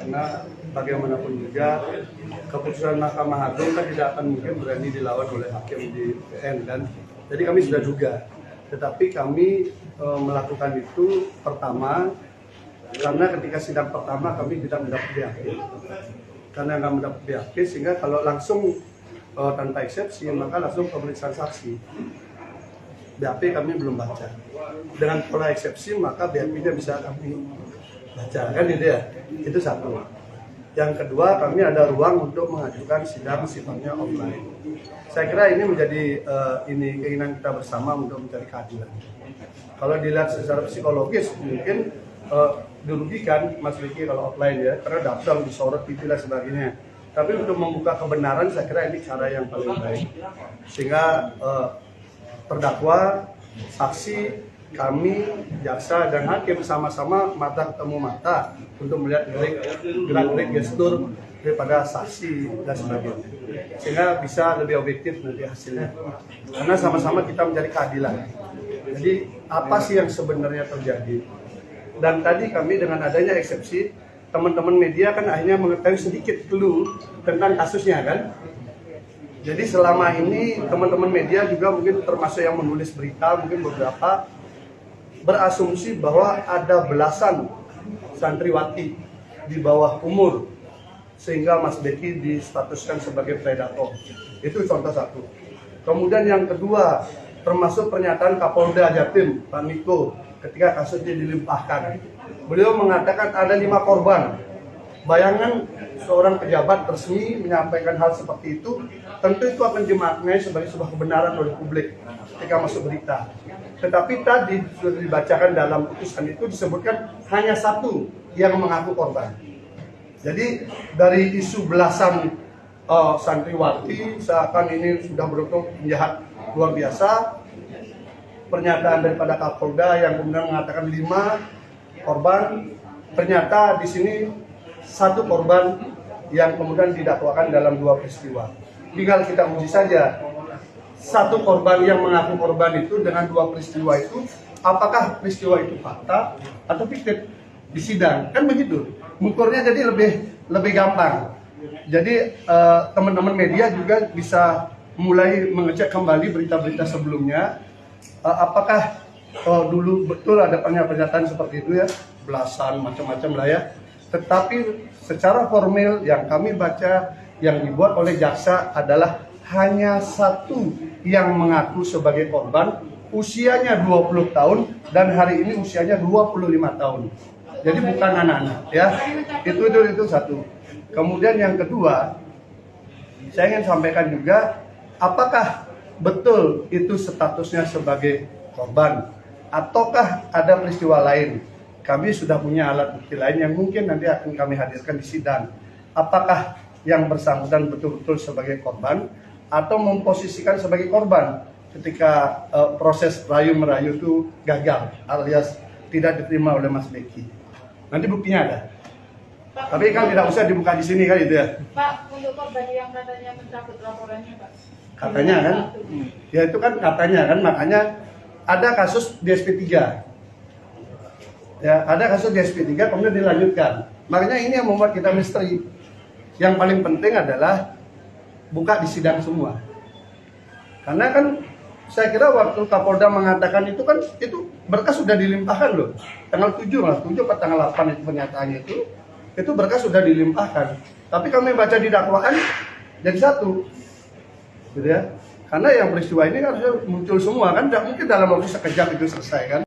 karena bagaimanapun juga keputusan Mahkamah Agung kan tidak akan mungkin berani dilawan oleh hakim di PN kan. Jadi kami sudah duga, tetapi kami melakukan itu pertama karena ketika sidang pertama kami tidak mendapat BAP, karena nggak mendapat BAP sehingga kalau langsung tanpa eksepsi maka langsung pemeriksaan saksi. BAP kami belum baca. Dengan pola eksepsi maka BAP-nya bisa kami baca, kan gitu ya. Itu satu. Yang kedua, kami ada ruang untuk mengajukan sidang sifatnya offline. Saya kira ini menjadi keinginan kita bersama untuk mencari keadilan. Kalau dilihat secara psikologis mungkin dirugikan Mas Riki kalau offline ya, karena daftar disorot TV dan sebagainya. Tapi untuk membuka kebenaran saya kira ini cara yang paling baik. Sehingga terdakwa, saksi, kami, jaksa, dan hakim sama-sama mata ketemu mata untuk melihat gerak-gerik gestur daripada saksi dan sebagainya. Sehingga bisa lebih objektif nanti hasilnya. Karena sama-sama kita mencari keadilan. Jadi apa sih yang sebenarnya terjadi? Dan tadi kami dengan adanya eksepsi, teman-teman media kan akhirnya mengetahui sedikit clue tentang kasusnya kan. Jadi selama ini teman-teman media juga mungkin termasuk yang menulis berita, mungkin beberapa berasumsi bahwa ada belasan santriwati di bawah umur sehingga Mas Beki distatuskan sebagai predator. Itu contoh satu. Kemudian yang kedua, termasuk pernyataan Kapolda Jatim, Pak Niko, ketika kasusnya dilimpahkan. Beliau mengatakan ada 5 korban. Bayangan seorang pejabat resmi menyampaikan hal seperti itu, tentu itu akan dimaknai sebagai sebuah kebenaran oleh publik ketika masuk berita. Tetapi tadi sudah dibacakan dalam putusan itu disebutkan hanya 1 yang mengaku korban. Jadi dari isu belasan santriwati seakan ini sudah beruntung penjahat luar biasa, pernyataan daripada Kapolda yang kemudian mengatakan 5 korban, ternyata di sini 1 korban yang kemudian didakwakan dalam 2 peristiwa. Tinggal kita uji saja 1 korban yang mengaku korban itu dengan 2 peristiwa itu, apakah peristiwa itu fakta atau fiktif di sidang, kan begitu. Mengukurnya jadi lebih gampang. Jadi teman-teman media juga bisa mulai mengecek kembali berita-berita sebelumnya. Apakah dulu betul ada pernyataan seperti itu ya, belasan macam-macam lah ya. Tetapi secara formil yang kami baca yang dibuat oleh jaksa adalah hanya 1 yang mengaku sebagai korban, usianya 20 tahun dan hari ini usianya 25 tahun. Jadi bukan anak-anak ya. Itu satu. Kemudian yang kedua, saya ingin sampaikan juga, apakah betul itu statusnya sebagai korban ataukah ada peristiwa lain? Kami sudah punya alat bukti lain yang mungkin nanti akan kami hadirkan di sidang. Apakah yang bersangkutan betul-betul sebagai korban atau memposisikan sebagai korban ketika proses rayu-merayu itu gagal alias tidak diterima oleh Mas Beki. Nanti buktinya ada. Pak, tapi kan tidak usah dibuka di sini kan itu ya. Pak, untuk korban yang katanya mencabut laporannya Pak. Katanya kan? Ya itu kan katanya kan, makanya ada kasus di SP3. Ya, ada kasus di SP3 kemudian dilanjutkan. Makanya ini yang membuat kita misteri. Yang paling penting adalah buka di sidang semua. Karena kan saya kira waktu Kapolda mengatakan itu kan itu berkas sudah dilimpahkan loh. Tanggal 7 atau tanggal 8 itu pernyataannya itu berkas sudah dilimpahkan. Tapi kami baca di dakwaan jadi 1. Gitu ya. Karena yang peristiwa ini kan muncul semua kan, tidak mungkin dalam waktu sekejap itu selesai kan.